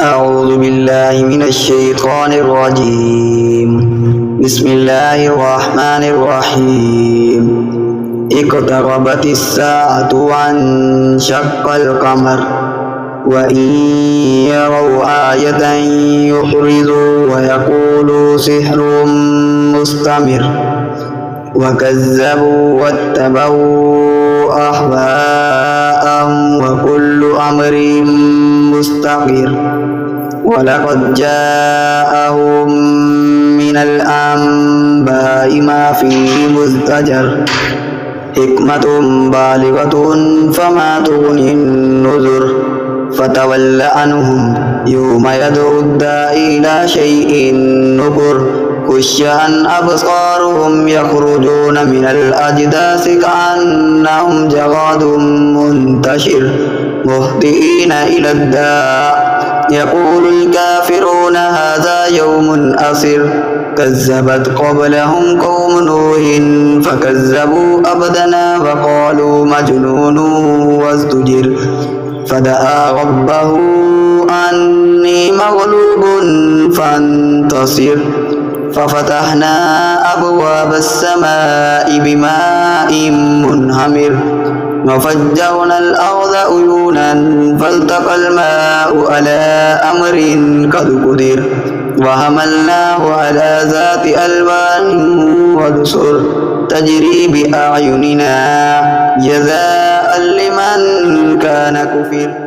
أعوذ بالله من الشيطان الرجيم. بسم الله الرحمن الرحيم. اقتربت الساعة وانشق القمر وإن يروا آية يعرضوا ويقولوا سحر مستمر وكذبوا واتبعوا أهواءهم وكل أمر مستقر ولقد جاءهم من الأنباء ما فيه مزدجر حكمة بالغة فما تغني النذر فتول عنهم يوم يدعو الداعي إلى شيء نكر خش عن أبصارهم يخرجون من الأجداث كأنهم جراد منتشر مهطعين إلى الداع يقول الكافرون هذا يوم عسر كذبت قبلهم قوم نوح فكذبوا عبدنا وقالوا مجنون وازدجر فدعا ربه أني مغلوب فانتصر ففتحنا أبواب السماء بماء منهمر وفجرنا الأرض عيونا فالتقى الماء على أمر قد قدر وحملناه على ذات ألوان ودسر تجري بأعيننا جزاء لمن كان كفر.